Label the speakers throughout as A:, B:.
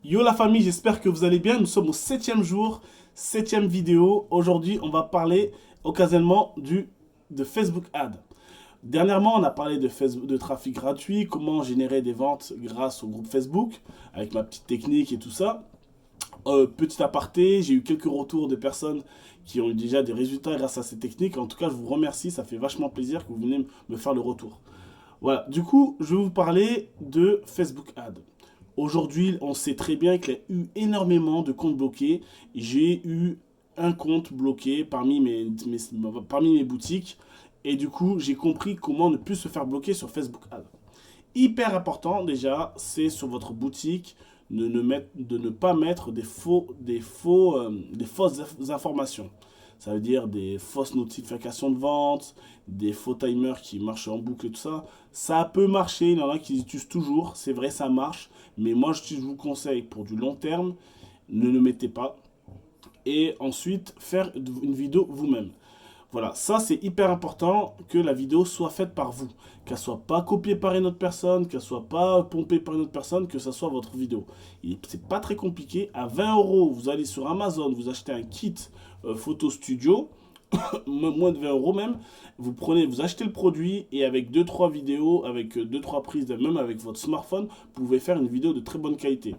A: Yo la famille, j'espère que vous allez bien. Nous sommes au 7e jour, 7e vidéo. Aujourd'hui, on va parler occasionnellement de Facebook Ads. Dernièrement, on a parlé de, Facebook, de trafic gratuit, comment générer des ventes grâce au groupe Facebook, avec ma petite technique et tout ça. Petit aparté, j'ai eu quelques retours de personnes qui ont eu déjà des résultats grâce à ces techniques. En tout cas, je vous remercie, ça fait vachement plaisir que vous venez me faire le retour. Voilà, du coup, je vais vous parler de Facebook Ads. Aujourd'hui, on sait très bien qu'il y a eu énormément de comptes bloqués. J'ai eu un compte bloqué parmi mes boutiques. Et du coup, j'ai compris comment ne plus se faire bloquer sur Facebook Ads. Hyper important déjà, c'est sur votre boutique de ne pas mettre des fausses informations. Ça veut dire des fausses notifications de vente, des faux timers qui marchent en boucle et tout ça. Ça peut marcher, il y en a qui utilisent toujours, c'est vrai, ça marche. Mais moi, je vous conseille pour du long terme, ne le mettez pas. Et ensuite, faire une vidéo vous-même. Voilà, ça c'est hyper important que la vidéo soit faite par vous. Qu'elle soit pas copiée par une autre personne, qu'elle soit pas pompée par une autre personne, que ça soit votre vidéo. C'est pas très compliqué. À 20 euros, vous allez sur Amazon, vous achetez un kit photo studio, moins de 20 euros même. Vous achetez le produit et avec deux trois vidéos, avec deux trois prises, même avec votre smartphone, vous pouvez faire une vidéo de très bonne qualité.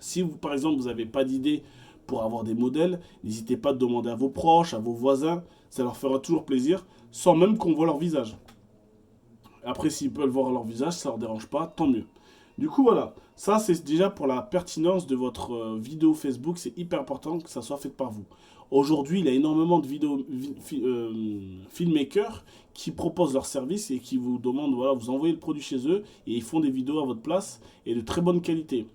A: Si vous, par exemple, vous n'avez pas d'idée pour avoir des modèles, n'hésitez pas à demander à vos proches, à vos voisins. Ça leur fera toujours plaisir, sans même qu'on voit leur visage. Après, s'ils peuvent voir leur visage, ça leur dérange pas, tant mieux. Du coup, voilà. Ça, c'est déjà pour la pertinence de votre vidéo Facebook. C'est hyper important que ça soit fait par vous. Aujourd'hui, il y a énormément de filmmakers qui proposent leurs services et qui vous demandent, voilà, vous envoyez le produit chez eux et ils font des vidéos à votre place et de très bonne qualité.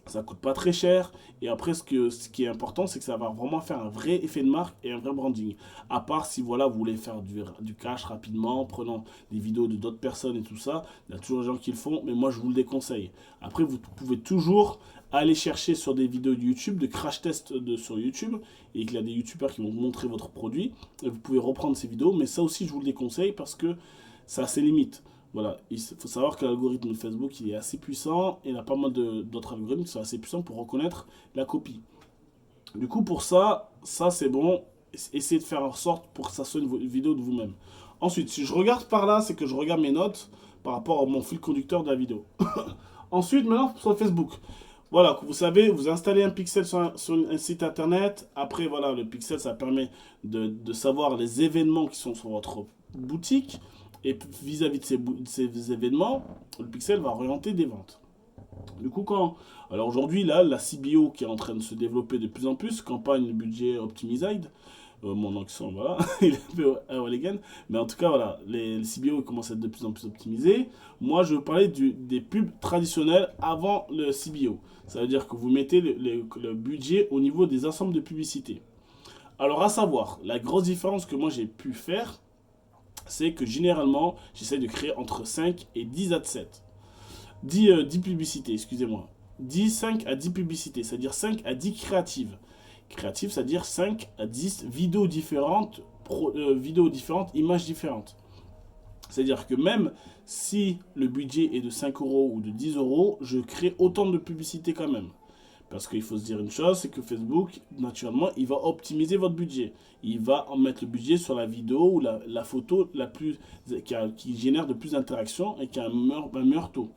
A: Ça coûte pas très cher. Et après, ce qui est important, c'est que ça va vraiment faire un vrai effet de marque et un vrai branding. À part si voilà, vous voulez faire du cash rapidement, prenant des vidéos de d'autres personnes et tout ça. Il y a toujours des gens qui le font, mais moi je vous le déconseille. Après, vous pouvez toujours aller chercher sur des vidéos de YouTube, de crash test sur YouTube, et qu'il y a des YouTubeurs qui vont vous montrer votre produit. Et vous pouvez reprendre ces vidéos, mais ça aussi je vous le déconseille parce que ça a ses limites. Voilà, il faut savoir que l'algorithme de Facebook il est assez puissant et il y a pas mal d'autres algorithmes qui sont assez puissants pour reconnaître la copie. Du coup, pour ça, c'est bon. Essayez de faire en sorte pour que ça soit une vidéo de vous-même. Ensuite, si je regarde par là, c'est que je regarde mes notes par rapport à mon fil conducteur de la vidéo. Ensuite, maintenant, sur Facebook. Voilà, vous savez, vous installez un pixel sur un site internet. Après, voilà, le pixel, ça permet de savoir les événements qui sont sur votre boutique. Et vis-à-vis de ces événements, le pixel va orienter des ventes. Du coup, alors aujourd'hui, là, la CBO qui est en train de se développer de plus en plus, campagne budget optimized, mon accent, voilà, il est un peu elegant, mais en tout cas, voilà, les CBO commencent à être de plus en plus optimisés. Moi, je veux parler des pubs traditionnelles avant le CBO. Ça veut dire que vous mettez le budget au niveau des ensembles de publicités. Alors, à savoir, la grosse différence que moi j'ai pu faire, c'est que généralement, j'essaie de créer entre 5 et 10 adsets. 10 publicités, excusez-moi. 5 à 10 publicités, c'est-à-dire 5 à 10 créatives. Créatives, c'est-à-dire 5 à 10 vidéos différentes, images différentes. C'est-à-dire que même si le budget est de 5 euros ou de 10 euros, je crée autant de publicités quand même. Parce qu'il faut se dire une chose, c'est que Facebook, naturellement, il va optimiser votre budget. Il va en mettre le budget sur la vidéo ou la photo qui génère de plus d'interactions et qui a un meilleur taux.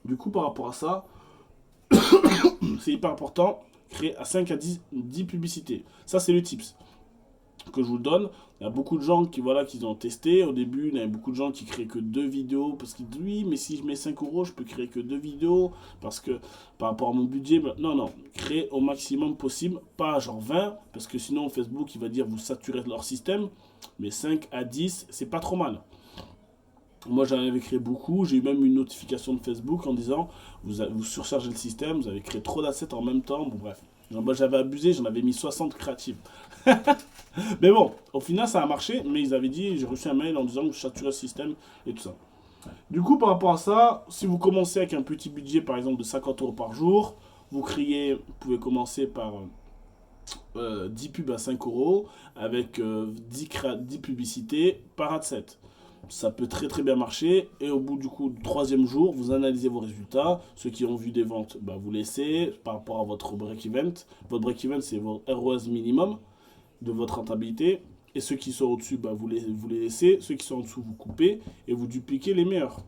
A: Du coup, par rapport à ça, c'est hyper important, créer à 5 à 10 publicités. Ça, c'est le tips que je vous donne. Il y a beaucoup de gens qui ont testé. Au début, il y a beaucoup de gens qui créent que deux vidéos parce qu'ils disent oui, mais si je mets 5 euros, je peux créer que deux vidéos parce que par rapport à mon budget, non, non, créez au maximum possible, pas genre 20 parce que sinon Facebook il va dire vous saturez leur système, mais 5 à 10, c'est pas trop mal. Moi, j'en avais créé beaucoup. J'ai eu même une notification de Facebook en disant vous surchargez le système, vous avez créé trop d'assets en même temps. Bon, bref. Moi, j'avais abusé, j'en avais mis 60 créatives. Mais bon, au final, ça a marché. Mais ils avaient dit j'ai reçu un mail en disant que je saturais le système et tout ça. Du coup, par rapport à ça, si vous commencez avec un petit budget, par exemple, de 50 euros par jour, vous pouvez commencer par 10 pubs à 5 euros avec 10 publicités par adset. ça peut très très bien marcher. Et au bout du coup, du troisième jour, vous analysez vos résultats. Ceux qui ont vu des ventes, bah, vous laissez par rapport à votre break-even. Votre break-even, c'est votre ROAS minimum de votre rentabilité. Et ceux qui sont au-dessus, bah, vous les laissez. Ceux qui sont en dessous, vous coupez et vous dupliquez les meilleurs.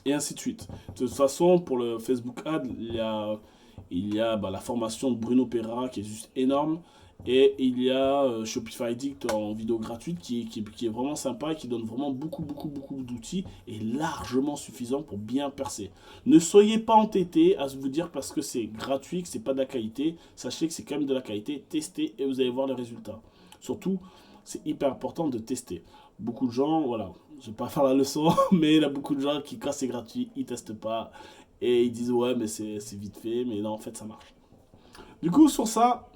A: Et ainsi de suite. De toute façon, pour le Facebook Ad, il y a bah, la formation de Bruno Pereira qui est juste énorme. Et il y a Shopify Addict en vidéo gratuite qui est vraiment sympa et qui donne vraiment beaucoup d'outils et largement suffisant pour bien percer. Ne soyez pas entêtés à vous dire parce que c'est gratuit, que c'est pas de la qualité. Sachez que c'est quand même de la qualité. Testez et vous allez voir les résultats. Surtout, c'est hyper important de tester. Beaucoup de gens, voilà, je vais pas faire la leçon, mais il y a beaucoup de gens qui, quand c'est gratuit, ils testent pas et ils disent ouais, mais c'est vite fait, mais non, en fait, ça marche. Du coup, sur ça,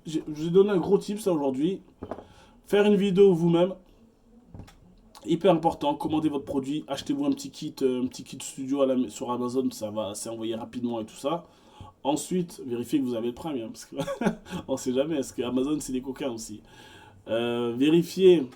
A: je vais donner un gros tip ça aujourd'hui. Faire une vidéo vous-même, hyper important. Commandez votre produit, achetez-vous un petit kit studio sur Amazon, ça va s'envoyer rapidement et tout ça. Ensuite, vérifiez que vous avez le Prime, hein, parce qu'on ne sait jamais, parce que Amazon c'est des coquins aussi. Vérifiez,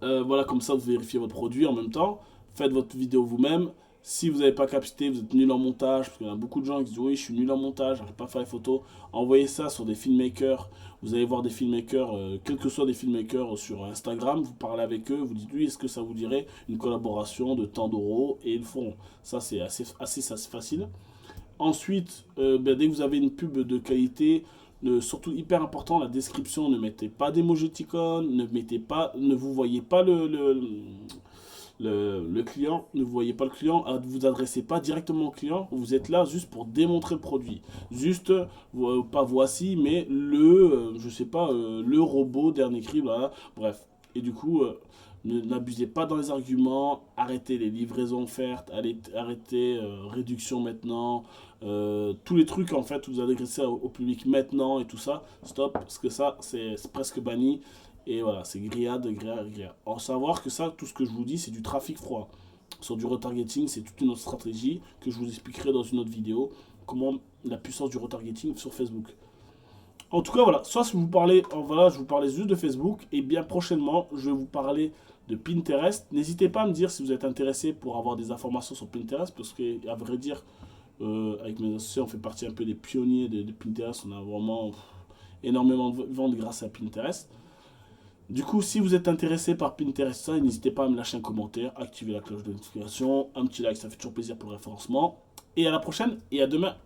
A: voilà, comme ça vous vérifiez votre produit en même temps. Faites votre vidéo vous-même. Si vous n'avez pas capté, vous êtes nul en montage, parce qu'il y a beaucoup de gens qui disent oui, je suis nul en montage, j'arrive pas à faire les photos. Envoyez ça sur des filmmakers. Vous allez voir des filmmakers, quels que soient des filmmakers sur Instagram, vous parlez avec eux, vous dites oui, est-ce que ça vous dirait une collaboration de tant d'euros et ils le font. Ça, c'est assez facile. Ensuite, ben, dès que vous avez une pub de qualité, surtout hyper important, la description, ne mettez pas d'émoticônes, ne vous voyez pas le client, ne vous voyez pas le client, ne vous adressez pas directement au client, vous êtes là juste pour démontrer le produit. Juste, pas voici, mais je sais pas, le robot dernier cri, voilà, bref. Et du coup, n'abusez pas dans les arguments, arrêtez les livraisons offertes, arrêtez réduction maintenant, tous les trucs en fait, vous adressez au public maintenant et tout ça, stop, parce que ça, c'est presque banni. Et voilà, c'est grillade. En savoir que ça, tout ce que je vous dis, c'est du trafic froid. Sur du retargeting, c'est toute une autre stratégie que je vous expliquerai dans une autre vidéo. Comment la puissance du retargeting sur Facebook. En tout cas, voilà. Soit si vous parlez, voilà, je vous parlais juste de Facebook. Et bien prochainement, je vais vous parler de Pinterest. N'hésitez pas à me dire si vous êtes intéressé pour avoir des informations sur Pinterest. Parce qu'à vrai dire, avec mes associés, on fait partie un peu des pionniers de Pinterest. On a vraiment énormément de ventes grâce à Pinterest. Du coup, si vous êtes intéressé par Pinterest, n'hésitez pas à me lâcher un commentaire, activer la cloche de notification, un petit like, ça fait toujours plaisir pour le référencement. Et à la prochaine et à demain.